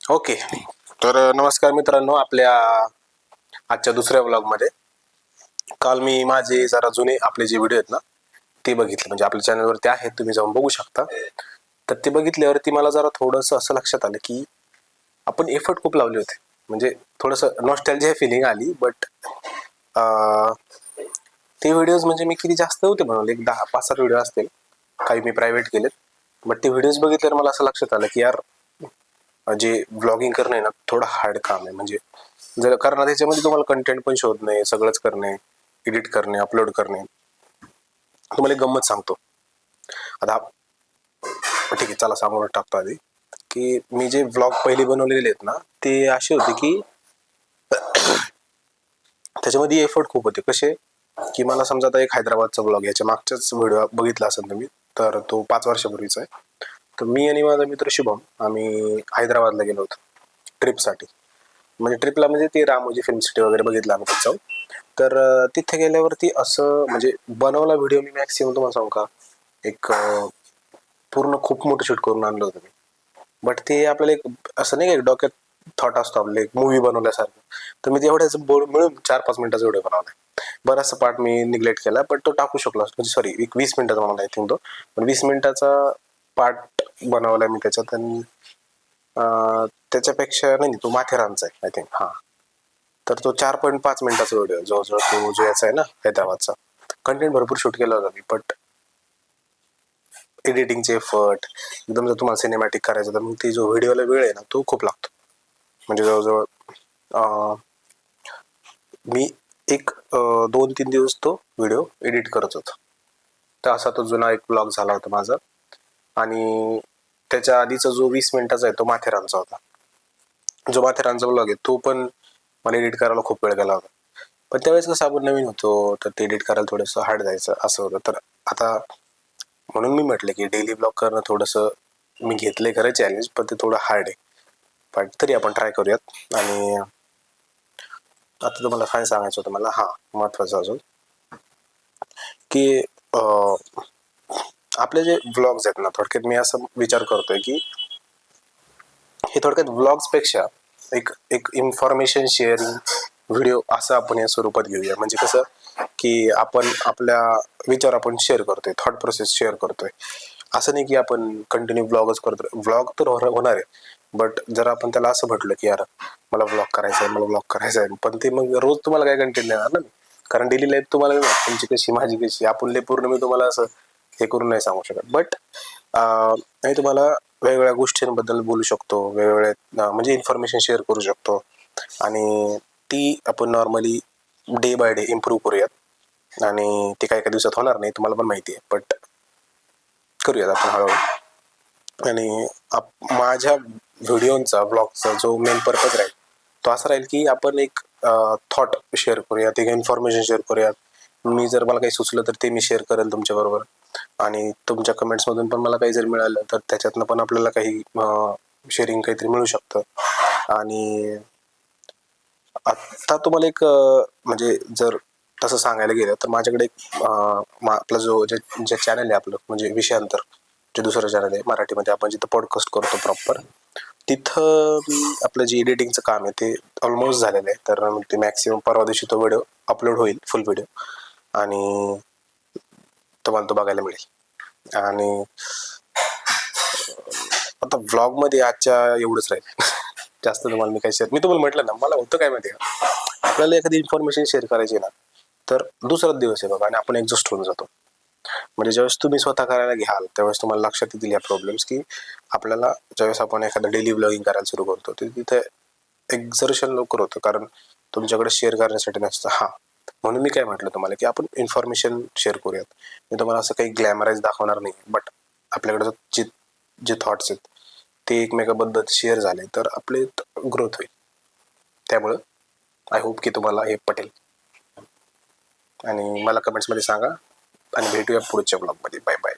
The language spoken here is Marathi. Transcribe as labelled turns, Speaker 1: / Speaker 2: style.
Speaker 1: ओके. तर नमस्कार मित्रांनो, आपल्या आजच्या दुसऱ्या व्लॉगमध्ये काल मी माझे जरा जुने आपले जे व्हिडिओ आहेत ना ते बघितले. म्हणजे आपल्या चॅनलवरती आहेत, तुम्ही जाऊन बघू शकता. तर ते बघितल्यावरती मला जरा थोडंसं असं लक्षात आलं की आपण एफर्ट खूप लावले होते. म्हणजे थोडंसं नॉस्टॅल्जिया फिलिंग आली. बट ते व्हिडिओज म्हणजे मी किती जास्त होते बनवले, एक 10-5-7 व्हिडिओ असतील. काही मी प्रायव्हेट केलेत. बट ते व्हिडिओज बघितल्यावर मला असं लक्षात आलं की यार, जे व्लॉगिंग करणं आहे ना थोडं हार्ड काम आहे. म्हणजे जर कारण त्याच्यामध्ये तुम्हाला कंटेंट पण शोधणे, सगळंच करणे, एडिट करणे, अपलोड करणे. तुम्हाला एक गंमत सांगतो. आता ठीक आहे, चला सांगून टाकतो आधी की मी जे व्लॉग पहिले बनवलेले आहेत ना ते असे होते की त्याच्यामध्ये एफर्ट खूप होते. कसे की मला समजा आता एक हैदराबादचा ब्लॉग, याच्या मागच्याच व्हिडिओ बघितला असेल तुम्ही, तर तो 5 वर्षापूर्वीचा आहे. तर मी आणि माझा मित्र शुभम आम्ही हैदराबादला गेलो होतो ट्रिपसाठी. म्हणजे ट्रिपला म्हणजे ते रामोजी फिल्म सिटी वगैरे बघितलं आम्ही तिथं जाऊन. तर तिथे गेल्यावरती असं म्हणजे बनवला व्हिडिओ मी मॅक्सिमम तुम्हाला सांगू का, एक पूर्ण खूप मोठं शूट करून आणलं होतं मी. बट ते आपल्याला एक असं नाही का, एक डोक्यात थॉट असतो आपले एक मूवी बनवल्यासारखं. तर मी तेवढ्याच बोर्ड मिळून 4-5 मिनिटाचा व्हिडिओ बनवला. बराचसा पार्ट मी निग्लेक्ट केला, पण तो टाकू शकलो असतो. म्हणजे सॉरी, एक 20 मिनिटाचा बनवला आय थिंक तो. पण 20 मिनिटाचा पार्ट बनवला मी त्याच्यात. आणि त्याच्यापेक्षा नाही, तो माथेरानचा आहे आय थिंक. हां. तर तो 4.5 मिनिटाचा व्हिडिओ जवळजवळ, तो जो याचा आहे ना हैदराबादचा. कंटेंट भरपूर शूट केला होता मी, बट एडिटिंगचे एफर्ट एकदम, जर तुम्हाला सिनेमॅटिक करायचं तर मग ती जो व्हिडिओला वेळ आहे ना तो खूप लागतो. म्हणजे जवळजवळ मी एक 2-3 दिवस तो व्हिडिओ एडिट करत होतो. तर असा तो जुना एक ब्लॉग झाला होता माझा. आणि त्याच्या आधीचा जो 20 मिनिटाचा आहे तो माथेरानचा होता. जो माथेरानचा ब्लॉग आहे तो पण मला एडिट करायला खूप वेळ गेला होता. पण त्यावेळेस कसं आपण नवीन होतो, तर ते एडिट करायला थोडंसं हार्ड जायचं असं होतं. तर आता म्हणून मी म्हटलं की डेली ब्लॉग करणं थोडंसं मी घेतलंय खरं चॅलेंज, पण ते थोडं हार्ड आहे. पण तरी आपण ट्राय करूयात. आणि आता तुम्हाला काय सांगायचं होतं मला, हां, महत्त्वाचं अजून की आपले जे व्लॉग्स आहेत ना, थोडक्यात मी असं विचार करतोय की हे थोडक्यात व्लॉग्सपेक्षा एक एक इन्फॉर्मेशन शेअरिंग व्हिडिओ असं आपण या स्वरूपात घेऊया. म्हणजे कसं की आपण आपल्या विचार आपण शेअर करतोय, थॉट प्रोसेस शेअर करतोय. असं नाही की आपण कंटिन्यू व्लॉगच करतोय. व्लॉग तर होणार आहे, बट जर आपण त्याला असं म्हटलं की यार मला व्लॉग करायचा आहे, मला व्लॉग करायचा आहे, पण ते मग रोज तुम्हाला काय कंटेंट देणार ना. कारण डेली लाईफ तुम्हाला तुमची कशी, माझी कशी, आपण लय पूर्ण मी तुम्हाला असं हे करून नाही सांगू शकत. बट मी तुम्हाला वेगवेगळ्या गोष्टींबद्दल बोलू शकतो, वेगवेगळ्या म्हणजे इन्फॉर्मेशन शेअर करू शकतो. आणि ती आपण normally day by day improve करूयात. आणि ते काही दिवसात होणार नाही, तुम्हाला पण माहिती आहे, बट करूयात आपण हळूहळू. आणि माझ्या व्हिडिओचा ब्लॉगचा जो मेन पर्पज राहील तो असा राहील की आपण एक थॉट शेअर करूयात, एक इन्फॉर्मेशन शेअर करूयात. मी जर मला काही सुचलं तर ते मी शेअर करेल तुमच्याबरोबर. आणि तुमच्या कमेंट्समधून पण मला काही जर मिळालं तर त्याच्यातनं पण आपल्याला काही शेअरिंग काहीतरी मिळू शकतं. आणि आता तुम्हाला एक म्हणजे जर तसं सांगायला गेलं तर माझ्याकडे एक आपला जे चॅनल आहे आपलं, म्हणजे विषयांतर, जे दुसरं चॅनल आहे मराठीमध्ये, आपण जिथं पॉडकास्ट करतो प्रॉपर, तिथं आपलं जे एडिटिंगचं काम आहे ते ऑलमोस्ट झालेलं आहे. तर ते मॅक्सिमम परवा दिवशी तो व्हिडिओ अपलोड होईल, फुल व्हिडिओ. आणि तुम्हाला तो बघायला मिळेल. आणि आता व्लॉगमध्ये आजच्या एवढंच राहील. जास्त तुम्हाला मी काही शेअर, मी तुम्हाला म्हटलं ना, मला होतं काय माहिती आहे, आपल्याला एखादी इन्फॉर्मेशन शेअर करायची ना, तर दुसराच दिवस आहे बघा आणि आपण एक्झॉस्ट होऊन जातो. म्हणजे ज्यावेळेस तुम्ही स्वतः करायला घ्याल त्यावेळेस तुम्हाला लक्षात येतील या प्रॉब्लेम्स, की आपल्याला ज्यावेळेस आपण एखादं डेली ब्लॉगिंग करायला सुरू करतो तर तिथे एक्झर्शन लवकर होतं, कारण तुमच्याकडे शेअर करण्यासाठी नसतं. हां, म्हणून मी काय म्हटलं तुम्हाला की आपण इन्फॉर्मेशन शेअर करूयात. मी तुम्हाला असं काही ग्लॅमराईज दाखवणार नाही, बट आपल्याकडे जे जे थॉट्स आहेत ते एकमेकाबद्दल शेअर झाले तर आपले ग्रोथ होईल. त्यामुळं आय होप की तुम्हाला हे पटेल. आणि मला कमेंट्समध्ये सांगा आणि भेटूया पुढच्या ब्लॉगमध्ये. Bye bye.